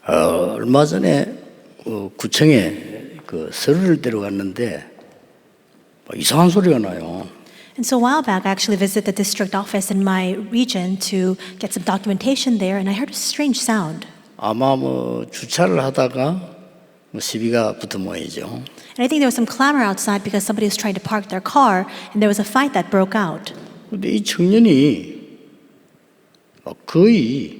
얼마 전에 구청에 서류를 데려갔는데 이상한 소리가 나요. And so a while back, I actually visited the district office in my region to get some documentation there, and I heard a strange sound. 아마 주차를 하다가 시비가 붙은 모양이죠. And I think there was some clamor outside because somebody was trying to park their car, and there was a fight that broke out. 근데 이 청년이 거의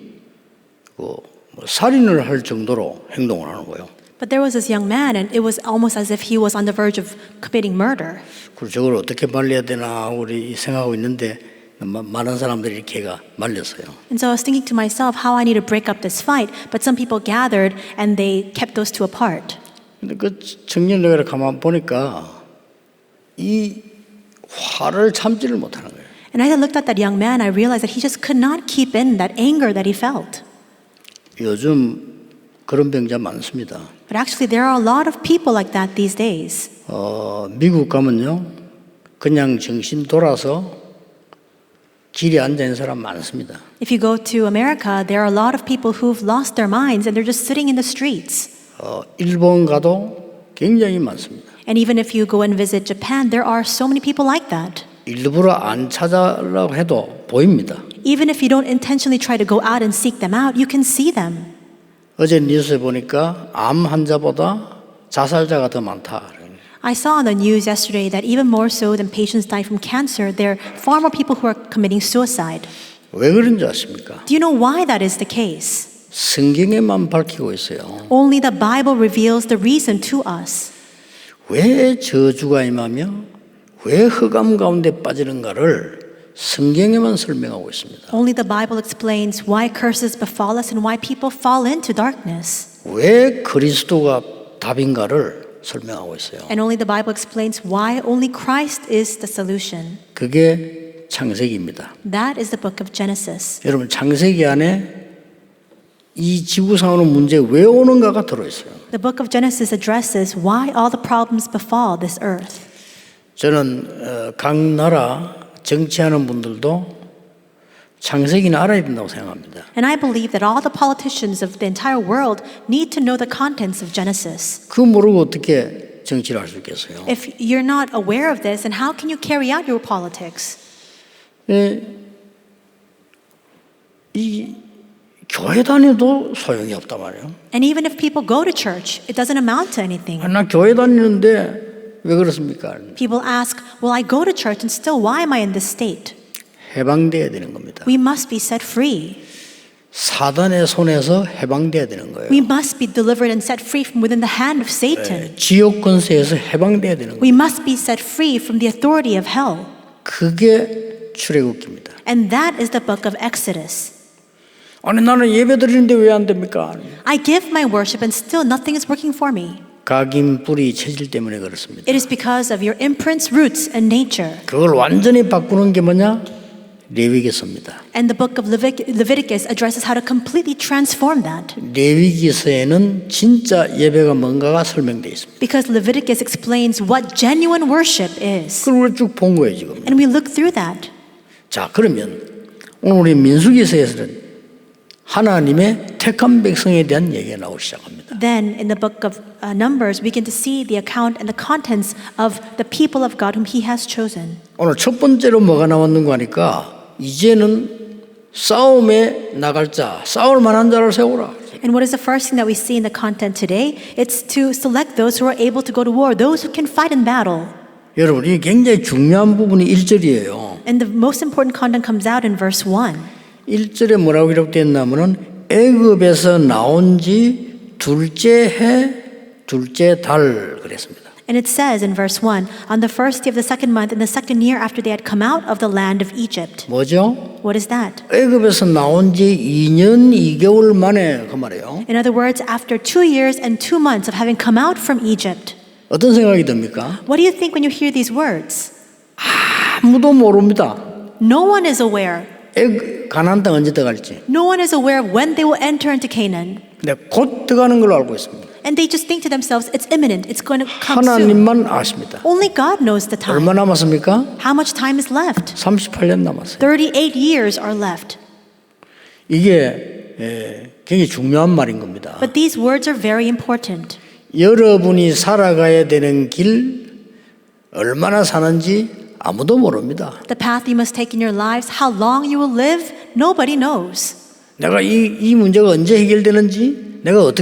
살인을 할 정도로 행동을 하는 거예요. But there was this young man, and it was almost as if he was on the verge of committing murder. 그리고 저걸 어떻게 말려야 되나 우리 생각하고 있는데 많은 사람들이 걔가 말렸어요. And so I was thinking to myself how I need to break up this fight, but some people gathered and they kept those two apart. 근데 그 청년을 가만 보니까 이 화를 참지를 못하는 거예요. And as I looked at that young man, I realized that he just could not keep in that anger that he felt. 요즘 그런 병자 많습니다. But actually, there are a lot of people like that these days. 미국 가면요, 그냥 정신 돌아서 길에 앉아 있는 사람 많습니다. If you go to America, there are a lot of people who've lost their minds and they're just sitting in the streets. 일본 가도 굉장히 많습니다. And even if you go and visit Japan, there are so many people like that. 일부러 안 찾아라고 해도 보입니다. Even if you don't intentionally try to go out and seek them out, you can see them. 어제 뉴스에 보니까 암 환자보다 자살자가 더 많다. I saw on the news yesterday that even more so than patients die from cancer, there are far more people who are committing suicide. 왜 그런지 아십니까? Do you know why that is the case? 성경에만 밝히고 있어요. Only the Bible reveals the reason to us. 왜 저주가 임하며 왜 흑암 가운데 빠지는가를 성경에만 설명하고 있습니다. Only the Bible explains why curses befall us and why people fall into darkness. 왜 그리스도가 답인가를 설명하고 있어요. And only the Bible explains why only Christ is the solution. 그게 창세기입니다. That is the book of Genesis. 여러분 창세기 안에 이 지구상으로 문제 왜 오는가가 들어있어요. The book of Genesis addresses why all the problems befall this earth. 저는 각 나라 정치하는 분들도 창세기는 알아야 된다고 생각합니다. And I believe that all the politicians of the entire world need to know the contents of Genesis. 그거 모르고 어떻게 정치를 할 수 있겠어요? If you're not aware of this, then how can you carry out your politics? 이 교회 다녀도 소용이 없단 말이에요. And even if people go to church, it doesn't amount to anything. 나 교회 다니는데 왜 그렇습니까? People ask, well, I go to church and still why am I in this state? 해방돼야 되는 겁니다. We must be set free. 사단의 손에서 해방돼야 되는 거예요. We must be delivered and set free from within the hand of Satan. 지옥 권세에서 해방돼야 되는 We 거예요. must be set free from the authority of hell. 그게 출애굽기입니다. And that is the book of Exodus. 아니 나는 예배 드리는데 왜 안 됩니까? I give my worship and still nothing is working for me. 각인 뿌리 체질 때문에 그렇습니다. It is because of your imprints, roots, and nature. 그걸 완전히 바꾸는 게 뭐냐? 레위기서입니다. And the book of Leviticus addresses how to completely transform that. 레위기서에는 진짜 예배가 뭔가가 설명되어 있습니다. Because Leviticus explains what genuine worship is. 그걸 우리 쭉 본 거예요 지금. And we look through that. 자 그러면 오늘 우리 민수기서에서는 하나님의 택한 백성에 대한 얘기가 나오기 시작합니다. Then in the book of Numbers, we begin to see the account and the contents of the people of God whom He has chosen. 오늘 첫 번째로 뭐가 나왔는가 하니까 이제는 싸움에 나갈 자, 싸울 만한 자를 세우라. And what is the first thing that we see in the content today? It's to select those who are able to go to war, those who can fight in battle. 여러분 이게 굉장히 중요한 부분이 1절이에요. And the most important content comes out in verse 1. 1절에 뭐라고 기록되어 있냐면은 애굽에서 나온 지 둘째 해 둘째 달 그랬습니다. And it says in verse 1, on the first day of the second month in the second year after they had come out of the land of Egypt. 뭐죠? What is that? 애굽에서 나온 지 2년 2개월 만에 그 말이에요. In other words, after 2 years and 2 months of having come out from Egypt. 어떤 생각이 듭니까? What do you think when you hear these words? 아무도 모릅니다. No one is aware. 가나안 땅 언제 들어갈지. No one is aware of when they will enter into Canaan. 근데 곧 들어가는 걸로 알고 있습니다. And they just think to themselves, it's imminent, it's going to come soon. 하나님만 아십니다. Only God knows the time. 얼마 남았습니까? How much time is left? 38년 남았어요. 38 years are left. 이게 굉장히 중요한 말인 겁니다. But these words are very important. 여러분이 살아가야 되는 길 얼마나 사는지 아무도 모릅니다. The path you must take in your lives, how long you will live, nobody knows. 내가 이 문제가 언제 해결되는지, 내가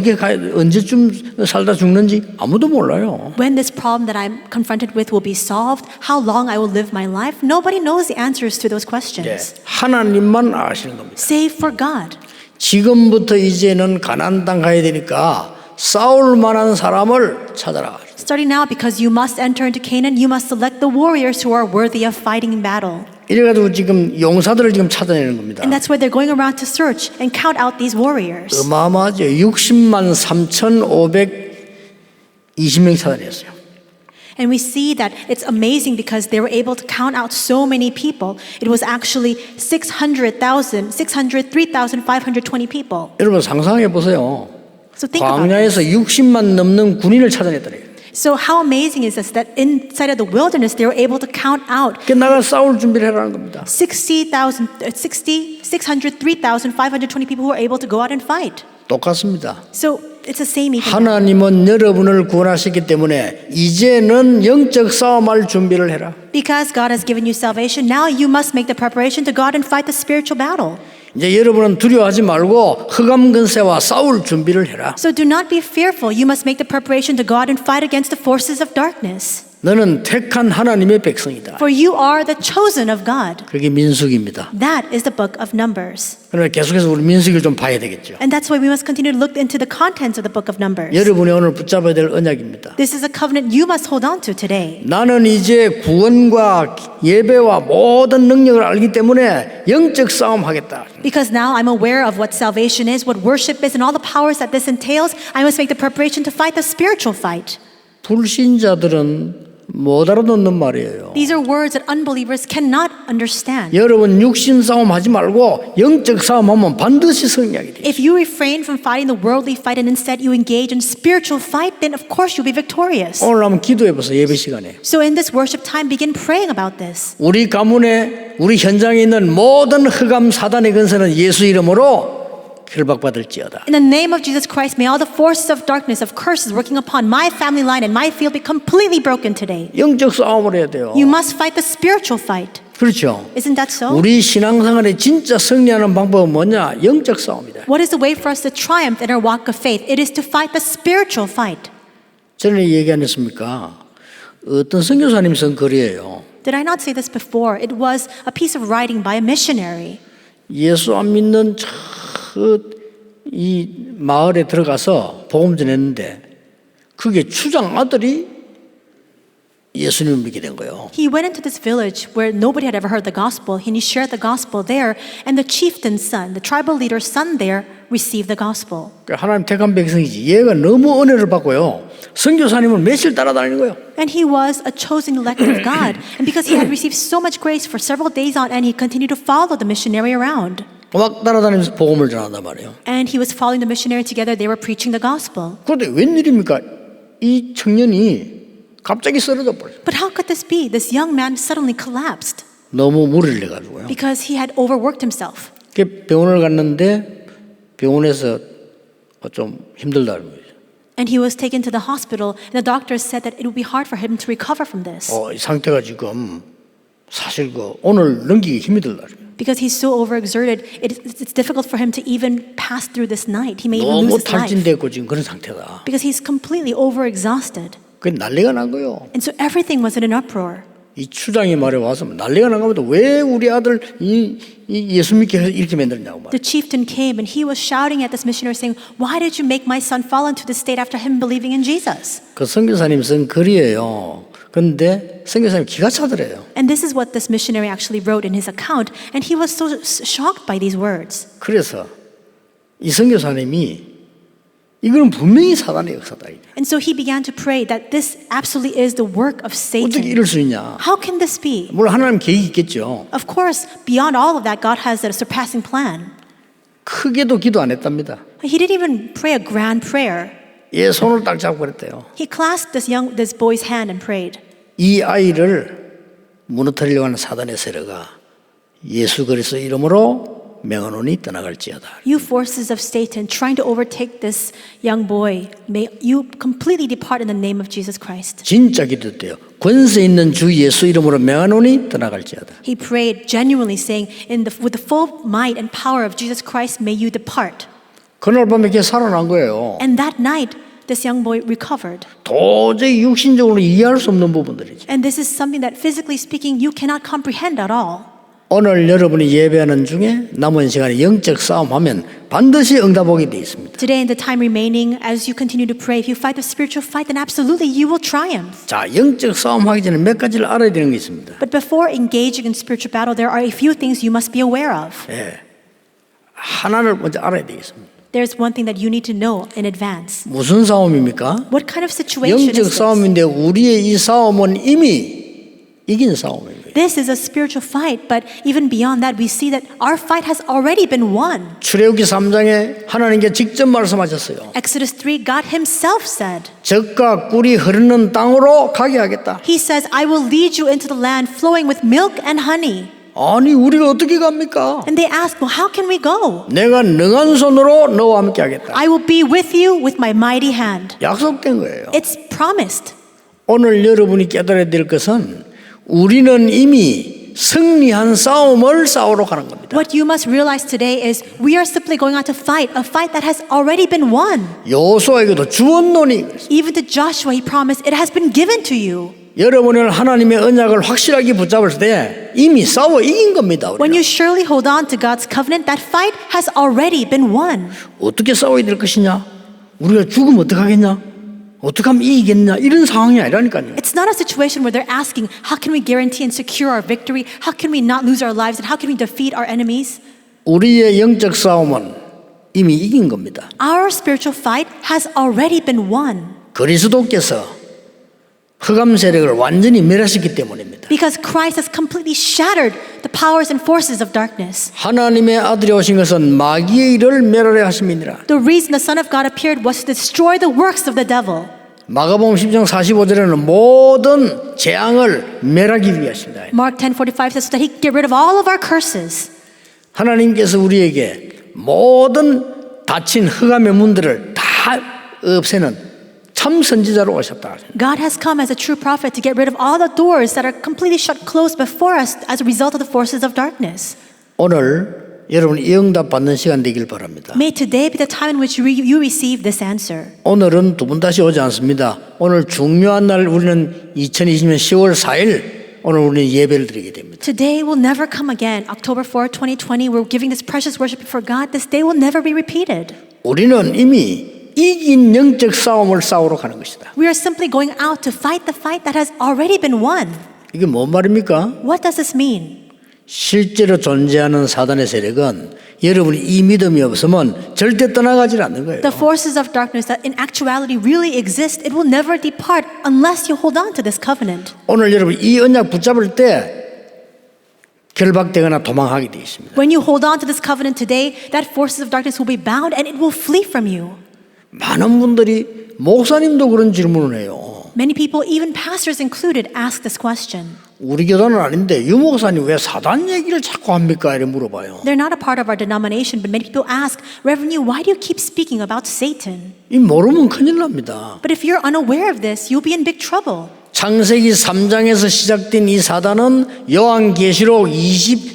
언제쯤 살다 죽는지 아무도 몰라요. When this problem that I'm confronted with will be solved, how long I will live my life, nobody knows the answers to those questions. 하나님만 아시는 겁니다. Save for God. 지금부터 이제는 가나안 땅 가야 되니까 싸울 만한 사람을 찾아라. Starting now, because you must enter into Canaan, you must select the warriors who are worthy of fighting in battle. 이래가지고 지금 용사들을 지금 찾아내는 겁니다. And that's why they're going around to search and count out these warriors. 어마어마하죠. 60만 3,520명 찾아냈어요. And we see that it's amazing because they were able to count out so many people. It was actually 3,520 people. 여러분 상상해 보세요. So think about it. 광야에서 60만 넘는 군인을 찾아냈더래요. So how amazing is this that inside of the wilderness they were able to count out 그 나가 싸울 준비를 해라는 겁니다. 603,520 people who were able to go out and fight. 똑같습니다. So it's the same even now. 하나님은 여러분을 구원하셨기 때문에 이제는 영적 싸움할 준비를 해라. Because God has given you salvation, now you must make the preparation to go out and fight the spiritual battle. 이제 여러분은 두려워하지 말고 흑암 근세와 싸울 준비를 해라. So do not be fearful. You must make the preparation to go out and fight against the forces of darkness. 너는 택한 하나님의 백성이다. For you are the chosen of God. 그게 민수기입니다. That is the book of Numbers. 그러면 계속해서 우리 민수기를 좀 봐야 되겠죠. And that's why we must continue to look into the contents of the book of Numbers. 여러분이 오늘 붙잡아야 될 언약입니다. This is a covenant you must hold on to today. 나는 이제 구원과 예배와 모든 능력을 알기 때문에 영적 싸움 하겠다. Because now I'm aware of what salvation is, what worship is, and all the powers that this entails, I must make the preparation to fight the spiritual fight. 불신자들은 못 알아듣는 말이에요. These are words that unbelievers cannot understand. 여러분 육신 싸움 하지 말고 영적 싸움 하면 반드시 승리하게 돼요. If you refrain from fighting the worldly fight and instead you engage in spiritual fight, then of course you'll be victorious. 오늘 한번 기도해 보세요. 예배 시간에. So in this worship time, begin praying about this. 우리 가문에 우리 현장에 있는 모든 흑암 사단의 근세는 예수 이름으로 결박받을지어다. In the name of Jesus Christ, may all the forces of darkness, of curses working upon my family line and my field be completely broken today. 영적 싸움을 해야 돼요. You must fight the spiritual fight. 그렇죠. Isn't that so? 우리 신앙생활에 진짜 승리하는 방법은 뭐냐? 영적 싸움이다. What is the way for us to triumph in our walk of faith? It is to fight the spiritual fight. 전에 얘기 안 했습니까? 어떤 선교사님 쓴 글이에요. Did I not say this before? It was a piece of writing by a missionary. 예수 안 믿는 이 마을에 들어가서 복음 전했는데 그게 추장 아들이 예수님을 믿게 된 거예요. He went into this village where nobody had ever heard the gospel, and he shared the gospel there, and the chieftain's son, the tribal leader's son there, received the gospel. 하나님 택한 백성이지. 얘가 너무 은혜를 받고요. 선교사님을 며칠 따라다니는 거예요. And he was a chosen elect of God, and because he had received so much grace for several days on end, he continued to follow the missionary around. 막 따라다니면서 복음을 전한단 말이에요. And he was following the missionary together. They were preaching the gospel. 그런데 웬일입니까? 이 청년이 갑자기 쓰러져 버렸어요. But how could this be? This young man suddenly collapsed 너무 무리를 해가지고요. because he had overworked himself. 병원을 갔는데 병원에서 좀 힘들다는 거예요. And he was taken to the hospital, and the doctors said that it would be hard for him to recover from this. 이 상태가 지금 사실 오늘 넘기기 힘이 들다. Because he's so overexerted, it's difficult for him to even pass through this night. He may even 너무 lose his life 탈진됐고 지금 그런 상태다. because he's completely overexhausted. 그 난리가 난 거예요. And so everything was in an uproar. 이 추장이 말해 와서 난리가 난 겁니다. 왜 우리 아들 이 예수 믿게 해서 이렇게 만들냐고 말. The chieftain came and he was shouting at this missionary saying, "Why did you make my son fall into this state after him believing in Jesus?" 그 선교사님 쓴 글이에요. 근데 선교사님 기가 차더래요. And this is what this missionary actually wrote in his account, and he was so shocked by these words. 그래서 이 선교사님이 이거는 분명히 사단의 역사다. And so he began to pray that this absolutely is the work of 어떻게 Satan. 이럴 수 있냐? How can this be? 물론 하나님 계획이 있겠죠. Of course, beyond all of that, God has a surpassing plan. 크게도 기도 안 했답니다. He didn't even pray a grand prayer. 얘 손을 딱 잡고 그랬대요. He clasped this boy's hand and prayed. 이 아이를 무너뜨리려고 하는 사단의 세력아 예수 그리스도 이름으로 명하노니 떠나갈지어다. You forces of Satan trying to overtake this young boy, may you completely depart in the name of Jesus Christ. 진짜 기도돼요. 권세 있는 주 예수 이름으로 명하노니 떠나갈지어다. He prayed genuinely saying, with the full might and power of Jesus Christ, may you depart. 그날 밤에 걔 살아난 거예요. And that night, this young boy recovered. 도저히 육신적으로 이해할 수 없는 부분들이죠. And this is something that physically speaking, you cannot comprehend at all. 오늘 여러분이 예배하는 중에 남은 시간에 영적 싸움하면 반드시 응답하게 돼 있습니다. Today, in the time remaining, as you continue to pray, if you fight the spiritual fight, then absolutely you will triumph. 자, 영적 싸움하기 전에 몇 가지를 알아야 되는 게 있습니다. But before engaging in spiritual battle, there are a few things you must be aware of. 예. 하나를 먼저 알아야 되겠습니다. There's one thing that you need to know in advance. 무슨 싸움입니까? What kind of situation 영적 is this? 싸움인데 우리의 이 싸움은 이미 이긴 싸움입니다. This is a spiritual fight, but even beyond that, we see that our fight has already been won. 출애굽기 3장에 하나님께 직접 말씀하셨어요. Exodus 3, God himself said, 젖과 꿀이 흐르는 땅으로 가게 하겠다. He says, I will lead you into the land flowing with milk and honey. 아니 우리가 어떻게 갑니까? And they asked, well, how can we go? 내가 능한 손으로 너와 함께 하겠다. I will be with you with my mighty hand. 약속된 거예요. It's promised. 오늘 여러분이 깨달아야 될 것은 우리는 이미 승리한 싸움을 싸우러 가는 겁니다. What you must realize today is we are simply going out to fight, a fight that has already been won. 여호수아에게도 주었노니 Even to Joshua, he promised, it has been given to you. 여러분은 하나님의 언약을 확실하게 붙잡을 때 이미 싸워 이긴 겁니다. When 우리는. you surely hold on to God's covenant, that fight has already been won. 어떻게 싸워야 될 것이냐? 우리가 죽으면 어떡하겠냐? 어떻게 하면 이기겠냐? 이런 상황이 아니라니까요. It's not a situation where they're asking, how can we guarantee and secure our victory? How can we not lose our lives? And how can we defeat our enemies? 우리의 영적 싸움은 이미 이긴 겁니다. Our spiritual fight has already been won. 그리스도께서 흑암 세력을 완전히 멸하셨기 때문입니다. Because Christ has completely shattered the powers and forces of darkness. 하나님의 아들이 오신 것은 마귀의 일을 멸하려 하심이니라. The reason the Son of God appeared was to destroy the works of the devil. 마가복음 10장 45절에는 모든 재앙을 멸하기 위하십니다. Mark 10:45 says that he get rid of all of our curses. 하나님께서 우리에게 모든 닫힌 흑암의 문들을 다 없애는 참 선지자로 오셨다. God has come as a true prophet to get rid of all the doors that are completely shut closed before us as a result of the forces of darkness. 오늘 여러분 이 응답 받는 시간 되길 바랍니다. May today be the time in which you receive this answer. 오늘은 두 번 다시 오지 않습니다. 오늘 중요한 날 우리는 2020년 10월 4일 오늘 우리는 예배를 드리게 됩니다. Today will never come again. October 4, 2020, we're giving this precious worship before God. This day will never be repeated. 우리는 이미 이긴 영적 싸움을 싸우러 가는 것이다. We are simply going out to fight the fight that has already been won. 이게 뭔 말입니까? What does this mean? 실제로 존재하는 사단의 세력은 여러분이 이 믿음이 없으면 절대 떠나가지 않는 거예요. The forces of darkness that in actuality really exist, it will never depart unless you hold on to this covenant. 오늘 여러분 이 언약 붙잡을 때 결박되거나 도망하게 되어 있습니다. When you hold on to this covenant today, that forces of darkness will be bound and it will flee from you. 많은 분들이 목사님도 그런 질문을 해요. Many people, even pastors included, ask this question. 우리 교단은 아닌데 유 목사님 왜 사단 얘기를 자꾸 합니까? 이렇게 물어봐요. They're not a part of our denomination, but many people ask, Reverend, why do you keep speaking about Satan? 이 모르면 큰일 납니다. But if you're unaware of this, you'll be in big trouble. 창세기 3장에서 시작된 이 사단은 요한계시록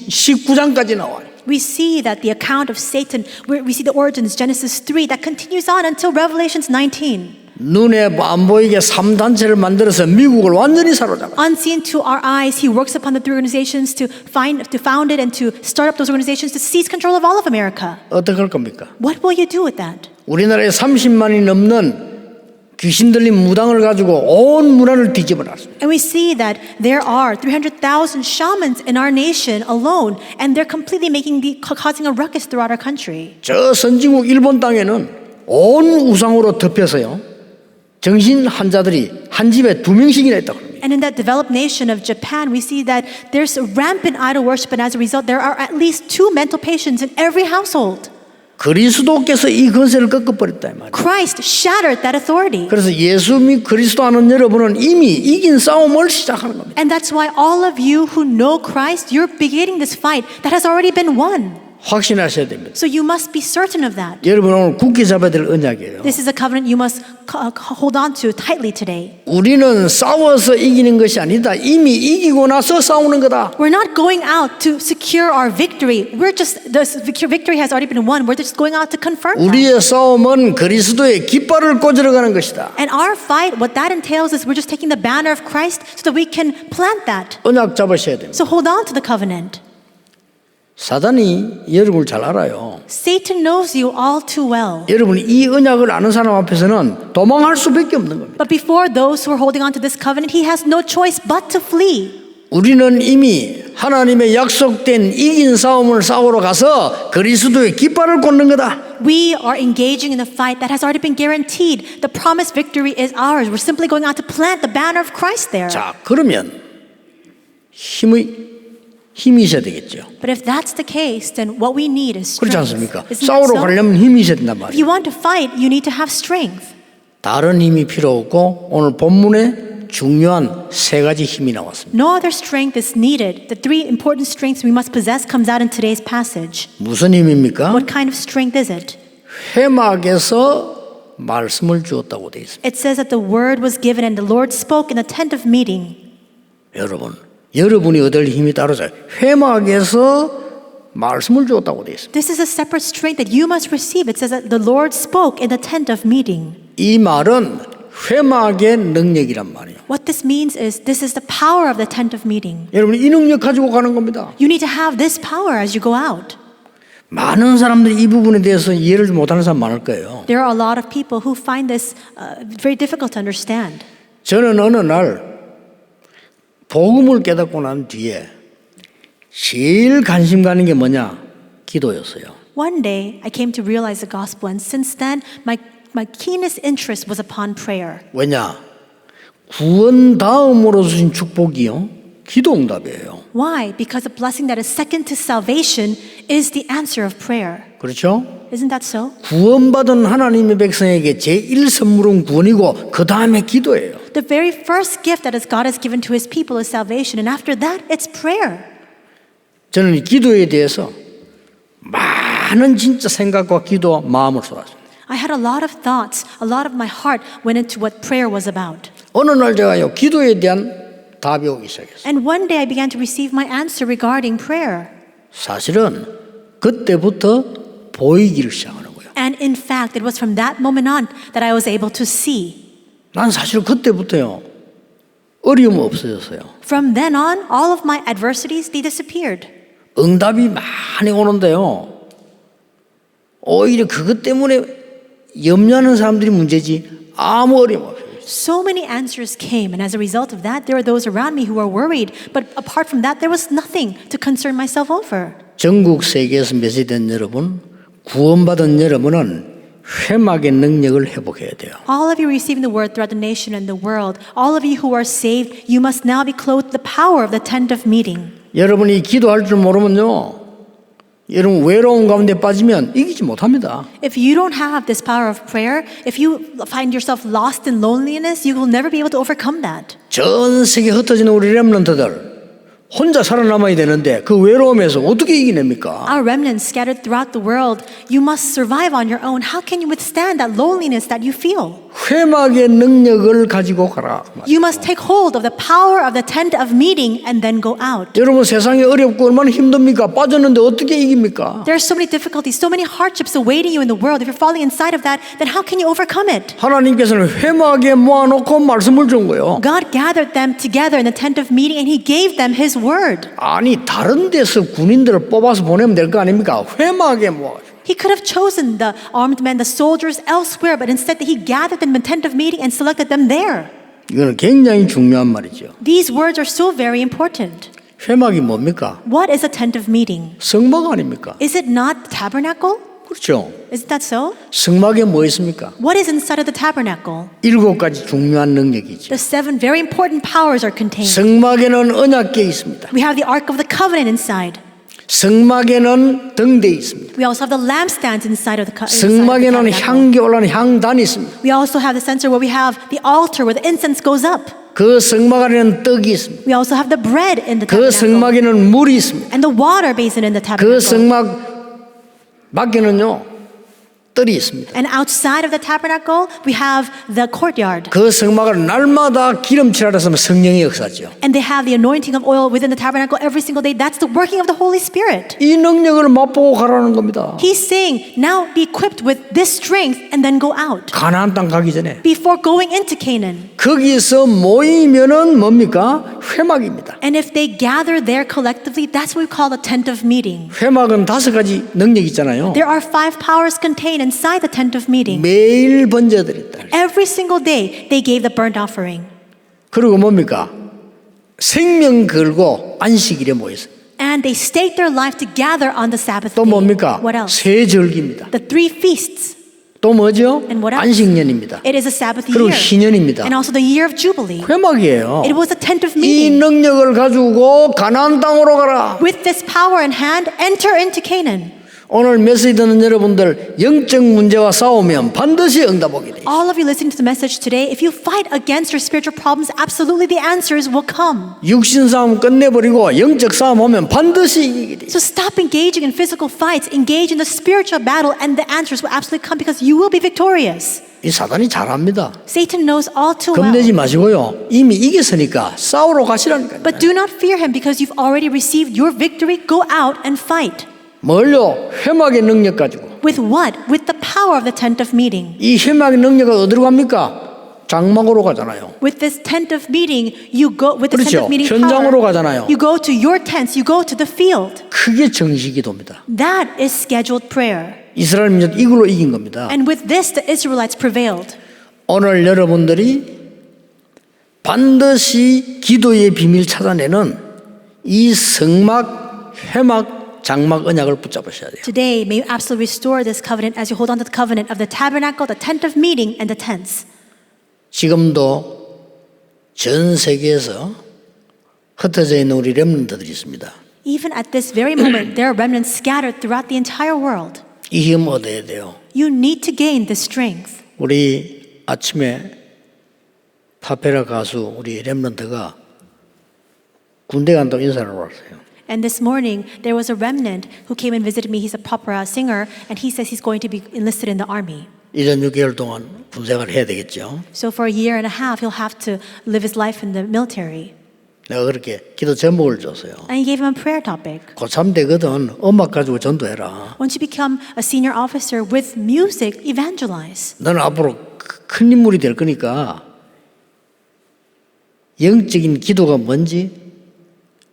19장까지 나와요. We see that the account of Satan, we see the origins, Genesis 3, that continues on until Revelations 19. 눈에 안 보이게 3단체를 만들어서 미국을 완전히 사로잡아요. Unseen to our eyes, he works upon the three organizations to found it and to start up those organizations to seize control of all of America. 어떻게 할 겁니까? What will you do with that? 우리나라에 30만이 넘는 귀신 들린 무당을 가지고 온 문화를 뒤집어 놨습니다. And we see that there are 300,000 shamans in our nation alone, and they're completely causing a ruckus throughout our country. 저 선진국 일본 땅에는 온 우상으로 덮여서요. 정신 환자들이 한 집에 2명씩이나 있다고 합니다. And in that developed nation of Japan, we see that there's rampant idol worship, and as a result, there are at least 2 mental patients in every household. 그리스도께서 이 권세를 꺾어버렸다 이 말이에요. Christ shattered that authority. 그래서 예수 및 그리스도 아는 여러분은 이미 이긴 싸움을 시작하는 겁니다. And that's why all of you who know Christ, you're beginning this fight that has already been won. 확신하셔야 됩니다. So you must be certain of that. 여러분 오늘 굳게 잡아야 될 언약이에요. This is a covenant you must hold on to tightly today. 우리는 싸워서 이기는 것이 아니다. 이미 이기고 나서 싸우는 거다. We're not going out to secure our victory. We're just, the victory has already been won. We're just going out to confirm that. 우리의 싸움은 그리스도의 깃발을 꽂으러 가는 것이다. And our fight, what that entails is we're just taking the banner of Christ so that we can plant that. 언약 잡으셔야 됩니다. So hold on to the covenant. 사단이 여러분을 잘 알아요. Satan knows you all too well. 여러분이 이 언약을 아는 사람 앞에서는 도망할 수밖에 없는 겁니다. But before those who are holding on to this covenant, he has no choice but to flee. 우리는 이미 하나님의 약속된 이긴 싸움을 싸우러 가서 그리스도의 깃발을 꽂는 거다. We are engaging in a fight that has already been guaranteed. The promised victory is ours. We're simply going out to plant the banner of Christ there. 자, 그러면 힘이 있어야 되겠죠. But if that's the case, then what we need is 그렇지 strength. 않습니까? Isn't that 싸우러 so? 가려면 힘이 있어야 된단 If 말이에요. you want to fight, you need to have strength. 다른 힘이 필요 없고 오늘 본문에 중요한 세 가지 힘이 나왔습니다. No other strength is needed. The three important strengths we must possess comes out in today's passage. 무슨 힘입니까? What kind of strength is it? 회막에서 말씀을 주었다고 되어 있습니다. It says that the word was given and the Lord spoke in the tent of meeting. 여러분이 얻을 힘이 따르죠. 회막에서 말씀을 주었다고 되어 있습니다. This is a separate strength that you must receive. It says that the Lord spoke in the tent of meeting. 이 말은 회막의 능력이란 말이에요. What this means is this is the power of the tent of meeting. 여러분이 이 능력 가지고 가는 겁니다. You need to have this power as you go out. 많은 사람들이 이 부분에 대해서 이해를 못하는 사람 많을 거예요. There are a lot of people who find this very difficult to understand. 저는 어느 날 복음을 깨닫고 난 뒤에 제일 관심 가는 게 뭐냐? 기도였어요. One day I came to realize the gospel, and since then my keenest interest was upon prayer. 왜냐? 구원 다음으로 주신 축복이요. 기도 응답이에요. Why? Because the blessing that is second to salvation is the answer of prayer. 그렇죠? Isn't that so? 구원받은 하나님의 백성에게 제1 선물은 구원이고 그 다음에 기도예요. The very first gift that God has given to His people is salvation, and after that, it's prayer. 저는 이 기도에 대해서 많은 진짜 생각과 기도와 마음을 쏟았습니다. I had a lot of thoughts, a lot of my heart went into what prayer was about. 어느 날 제가요 기도에 대한 답이 오기 시작했어요. And one day I began to receive my answer regarding prayer. 사실은 그때부터 보이기를 시작하는 거예요. And in fact, it was from that moment on that I was able to see. 난 사실 그때부터요 어려움 없어졌어요. From then on, all of my adversities, they disappeared. 응답이 많이 오는데요. 오히려 그것 때문에 염려하는 사람들이 문제지 아무 어려움 없어요. So many answers came, and as a result of that, there were those around me who were worried. But apart from that, there was nothing to concern myself over. 전국 세계에서 메시지된 여러분, 구원받은 여러분은 회막의 능력을 회복해야 돼요. All of you receiving the word throughout the nation and the world, all of you who are saved, you must now be clothed with the power of the tent of meeting. 여러분이 기도할 줄 모르면요. 여러분 외로움 가운데 빠지면 이기지 못합니다. If you don't have this power of prayer, if you find yourself lost in loneliness, you will never be able to overcome that. 전 세계 흩어진 우리 렘넌트들 혼자 살아남아야 되는데 그 외로움에서 어떻게 이겨냅니까? Our remnants scattered throughout the world, you must survive on your own. How can you withstand that loneliness that you feel? 회막의 능력을 가지고 가라. You must take hold of the power of the tent of meeting and then go out. 여러분 세상이 어렵고 얼마나 힘듭니까? 빠졌는데 어떻게 이깁니까? There are so many difficulties, so many hardships awaiting you in the world. If you're falling inside of that, then how can you overcome it? 하나님께서는 회막에 모아놓고 말씀을 준 거예요. God gathered them together in the tent of meeting and He gave them His word. 아니 다른 데서 군인들을 뽑아서 보내면 될 거 아닙니까? 회막에 모아. He could have chosen the armed men, the soldiers elsewhere, but instead He gathered them in the tent of meeting and selected them there. 이거는 굉장히 중요한 말이죠. These words are so very important. 회막이 뭡니까? What is a tent of meeting? 성막 아닙니까? Is it not the tabernacle? 그렇죠. Isn't that so? 성막에 뭐 있습니까? What is inside of the tabernacle? 7가지 중요한 능력이죠. The 7 very important powers are contained. 성막에는 언약궤 있습니다. We have the Ark of the Covenant inside. 성막에는 등대 있습니다. We also have the lampstands inside of the 성막에는 tabernacle. 향기 올라가는 향단이 있습니다. We also have the censer where we have the altar where the incense goes up. 그 성막 안에는 떡이 있습니다. We also have the bread in the 그 tabernacle. 성막에는 물이 있습니다. And the water basin in the 그 tabernacle. 성막 밖에는요 뜰이 있습니다. And outside of the tabernacle, we have the courtyard. 그 성막을 날마다 기름칠하라 했으면 성령의 역사죠. And they have the anointing of oil within the tabernacle every single day. That's the working of the Holy Spirit. 이 능력을 맛보고 가라는 겁니다. He's saying, now be equipped with this strength and then go out. 가나안 땅 가기 전에 Before going into Canaan. 거기서 모이면은 뭡니까? 회막입니다. And if they gather there collectively, that's what we call a tent of meeting. 회막은 5가지 능력이 있잖아요. There are 5 powers contained inside the tent of meeting. 매일 번제드렸다. Every single day, they gave the burnt offering. 그리고 뭡니까? 생명 걸고 안식일에 모였어요. And they staked their life to gather on the Sabbath 또 day. 뭡니까? What else? 세 절기입니다. The 3 feasts. 또 뭐죠? And what else? 안식년입니다. It is a Sabbath 그리고 year. 희년입니다. And also the year of Jubilee. 회막이에요. It was a tent of 이 meeting. 능력을 가지고 가나안 땅으로 가라. With this power in hand, enter into Canaan. 오늘 메시지 듣는 여러분들 영적 문제와 싸우면 반드시 응답오게 돼. All of you listening to the message today, if you fight against your spiritual problems, absolutely the answers will come. 육신 싸움 끝내버리고 영적 싸움 하면 반드시 이기게 돼. So stop engaging in physical fights, engage in the spiritual battle, and the answers will absolutely come because you will be victorious. 이 사단이 잘합니다. Satan knows all too well. 겁내지 마시고요. 이미 이겼으니까 싸우러 가시라니까요. But do not fear him because you've already received your victory. Go out and fight. 뭘요? 회막의 능력 가지고. With what? With the power of the tent of meeting. 이 회막의 능력은 어디로 갑니까? 장막으로 가잖아요. With this tent of meeting, you go with the tent 그렇죠. of meeting 현장으로 power. 가잖아요. You go to your tents. You go to the field. 그게 정식기도입니다. That is scheduled prayer. 이스라엘 민족 이걸로 이긴 겁니다. And with this, the Israelites prevailed. 오늘 여러분들이 반드시 기도의 비밀 찾아내는 이 성막, 회막, 장막 언약을 붙잡으셔야 돼요. Today, may you absolutely restore this covenant as you hold on to the covenant of the tabernacle, the tent of meeting, and the tents. 지금도 전 세계에서 흩어져 있는 우리 렘넌트들이 있습니다. Even at this very moment, there are remnants scattered throughout the entire world. 이 힘 얻어야 돼요. You need to gain this strength. 우리 아침에 파페라 가수 우리 렘넌트가 군대 간다고 인사를 왔어요. And this morning, there was a remnant who came and visited me. He's a opera singer, and he says he's going to be enlisted in the army. 1년 6개월 동안 군생활을 해야 되겠죠. So for a year and a half, he'll have to live his life in the military. 내가 그렇게 기도 제목을 줬어요. And he gave him a prayer topic. 고3 되거든 음악 가지고 전도해라. Once you become a senior officer with music, evangelize. 너는 앞으로 큰 인물이 될 거니까 영적인 기도가 뭔지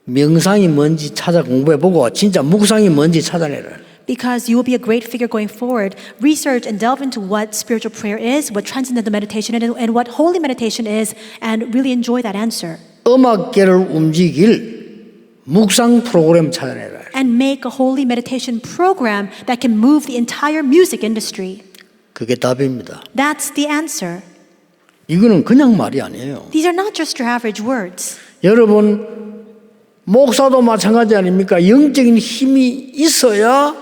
명상이 뭔지 찾아 공부해보고 진짜 묵상이 뭔지 찾아내라. Because you will be a great figure going forward. Research and delve into what spiritual prayer is, what transcendental meditation is, and what holy meditation is, and really enjoy that answer. 음악계를 움직일 묵상 프로그램 찾아내라. And make a holy meditation program that can move the entire music industry. 그게 답입니다. That's the answer. 이거는 그냥 말이 아니에요. These are not just your average words. 여러분 목사도 마찬가지 아닙니까? 영적인 힘이 있어야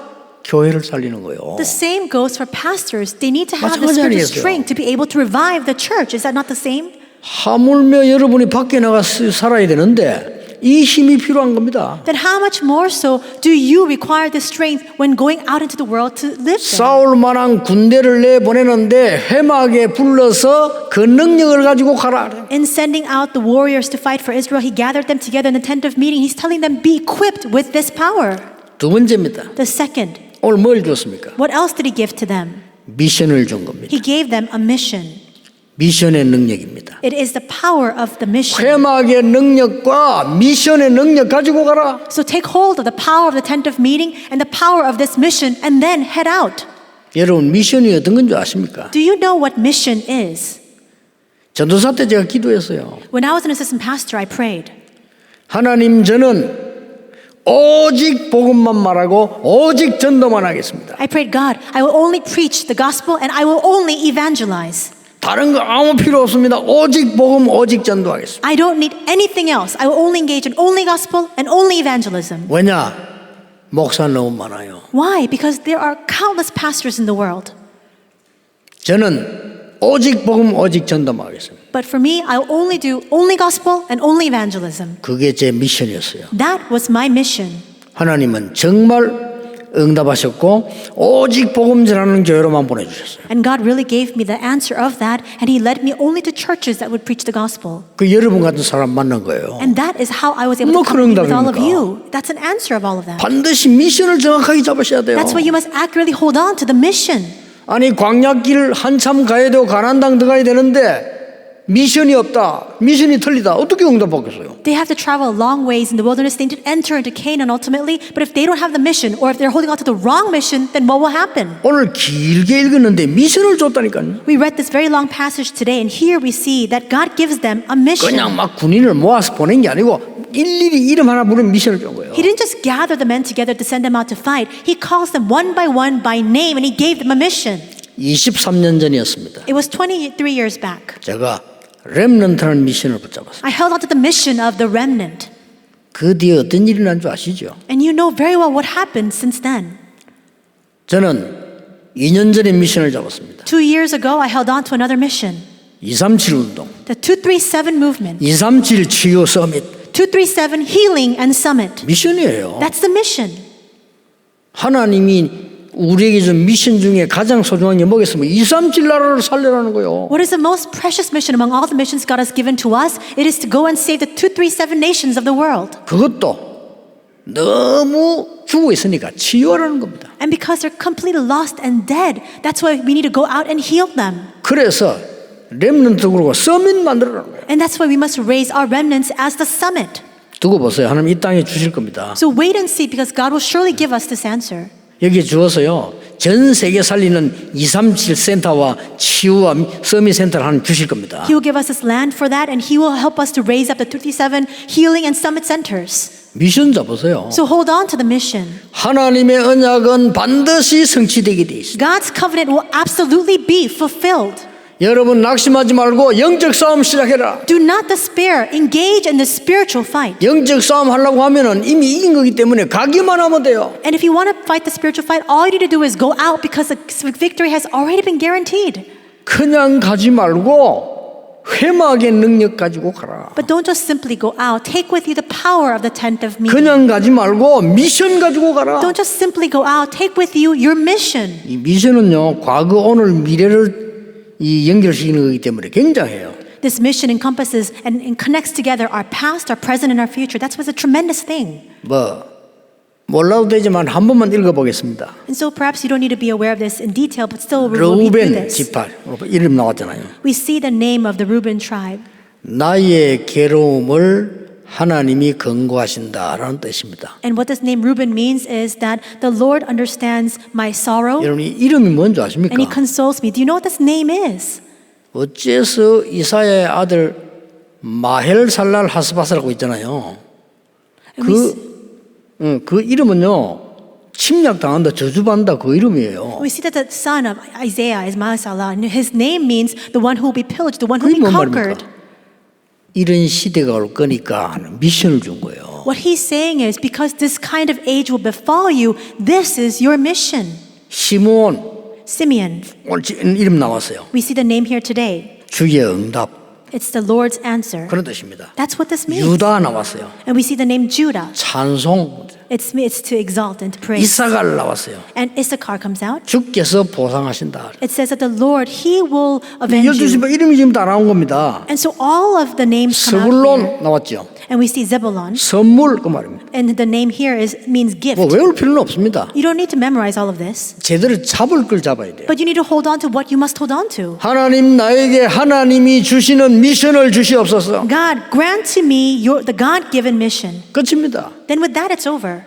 교회를 살리는 거예요. The same goes for pastors. They need to have the 마찬가지 spiritual 아니겠어요? strength to be able to revive the church. Is that not the same? 하물며 여러분이 밖에 나가 살아야 되는데 이 힘이 필요한 겁니다. Then how much more so do you require the strength when going out into the world to live there? 싸울 만한 군대를 내보내는데 회막에 불러서 그 능력을 가지고 가라. In sending out the warriors to fight for Israel, he gathered them together in the tent of meeting. He's telling them, be equipped with this power. 두 번째입니다. The second, 오늘 뭘 줬습니까? what else did he give to them? 미션을 준 겁니다. He gave them a mission. 미션의 능력입니다. It is the power of the mission. 회막의 능력과 미션의 능력 가지고 가라. So take hold of the power of the tent of meeting and the power of this mission and then head out. 여러분 미션이 어떤 건 줄 아십니까? Do you know what mission is? 전도사 때 제가 기도했어요. When I was an assistant pastor, I prayed. 하나님 저는 오직 복음만 말하고 오직 전도만 하겠습니다. I prayed, God, I will only preach the gospel and I will only evangelize. 다른 거 아무 필요 없습니다. 오직 복음, 오직 전도하겠습니다. I don't need anything else. I will only engage in only gospel and only evangelism. 왜냐? 목사 너무 많아요. Why? Because there are countless pastors in the world. 저는 오직 복음, 오직 전도만 하겠습니다. But for me, I will only do only gospel and only evangelism. 그게 제 미션이었어요. That was my mission. 하나님은 정말 응답하셨고 오직 복음 전하는 교회로만 보내주셨어요. And God really gave me the answer of that, and He led me only to churches that would preach the gospel. 그 여러분 같은 사람 만난 거예요. And that is how I was able 뭐 to communicate with all of 그런 you. That's an answer of all of that. 반드시 미션을 정확하게 잡으셔야 돼요. That's why you must accurately hold on to the mission. 아니 광야길 한참 가야 되고 가나안 땅 들어가야 되는데 미션이 없다. 미션이 틀리다. 어떻게 응답받겠어요? They have to travel a long ways in the wilderness. They need to enter into Canaan ultimately. But if they don't have the mission, or if they're holding on to the wrong mission, then what will happen? 오늘 길게 읽었는데 미션을 줬다니까요. We read this very long passage today, and here we see that God gives them a mission. 그냥 막 군인을 모아서 보낸 게 아니고 일일이 이름 하나 부르면 미션을 준 거예요. He didn't just gather the men together to send them out to fight. He calls them one by name, and He gave them a mission. 23년 전이었습니다. It was 23 years back. 제가 렘넌트라는 미션을 붙잡았어요. I held on to the mission of the remnant. 그 뒤에 어떤 일이 난 줄 아시죠? And you know very well what happened since then. 저는 2년 전에 미션을 잡았습니다. 2 years ago, I held on to another mission. 237 운동, The 237 movement. 237 치유 서밋 237 Healing and Summit. 미션이에요. That's the mission. 하나님이 우리에게 준 미션 중에 가장 소중한 게 뭐겠습니까? 237 나라를 살려라는 거예요. What is the most precious mission among all the missions God has given to us? It is to go and save the 237 nations of the world. 그것도 너무 죽어 있으니까 치유하라는 겁니다. And because they're completely lost and dead, that's why we need to go out and heal them. 그래서 렘넌트 그러고 서밋 만들어라는 거예요. And that's why we must raise our remnants as the summit. 두고 보세요. 하나님 이 땅에 주실 겁니다. So wait and see, because God will surely give us this answer. 여기에 주어서요. 전 세계 살리는 237 센터와 치유와 서밋 센터를 하나님 주실 겁니다. He will give us this land for that, and He will help us to raise up the 237 healing and summit centers. 미션 잡으세요. So hold on to the mission. 하나님의 언약은 반드시 성취되게 돼 있습니다. God's covenant will absolutely be fulfilled. 여러분 낙심하지 말고 영적 싸움 시작해라. Do not despair. Engage in the spiritual fight. 영적 싸움 하려고 하면은 이미 이긴 거기 때문에 가기만 하면 돼요. And if you want to fight the spiritual fight, all you need to do is go out, because the victory has already been guaranteed. 그냥 가지 말고 회막의 능력 가지고 가라. But don't just simply go out. Take with you the power of the tent of meeting. 그냥 가지 말고 미션 가지고 가라. Don't just simply go out. Take with you your mission. 이 미션은요 과거, 오늘, 미래를 이 연결시키는 거기 때문에 굉장해요. This mission encompasses and connects together our past, our present, and our future. That's what's a tremendous thing. 뭐 몰라도 되지만 한 번만 읽어보겠습니다. And so perhaps you don't need to be aware of this in detail, but still we will read through 르우벤 this. 지파 이름 나왔잖아요. We see the name of the Reuben tribe. 나의 괴로움을 하나님이 건고하신다라는 뜻입니다. And what this name Reuben means is that the Lord understands my sorrow, 여러분 이 이름이 뭔지 아십니까? and He consoles me. Do you know what this name is? 어째서 이사야의 아들 마헬살랄 하스바스라고 있잖아요. And we see- 그 이름은요 침략당한다, 저주받는다 그 이름이에요. We see that the son of Isaiah is Mahasalah, and his name means the one who will be pillaged, the one who 그게 will be 뭔 conquered. 말입니까? 이런 시대가 올 거니까 하는 미션을 준 거예요. What he's saying is, because this kind of age will befall you, this is your mission. 시므온 Simeon, 오늘 이름 나왔어요. we see the name here today. 주의 응답 It's the Lord's answer. 그런 뜻입니다. That's what this means. 유다 나왔어요. And we see the name Judah. 찬송 It's to exalt and to praise. 이사갈 나왔어요. And Issachar comes out. 주께서 보상하신다. It says that the Lord, He will avenge 12시 you. 이름이 지금 다 나온 겁니다. And so all of the names come out here. 스불론 나왔죠. And we see Zebulon. 선물 그 말입니다. And the name here means gift. 뭐 외울 필요는 없습니다. You don't need to memorize all of this. 제대로 잡을 걸 잡아야 돼요. But you need to hold on to what you must hold on to. 하나님 나에게 하나님이 주시는 미션을 주시옵소서. God, grant to me the God-given mission. 끝입니다. Then with that, it's over.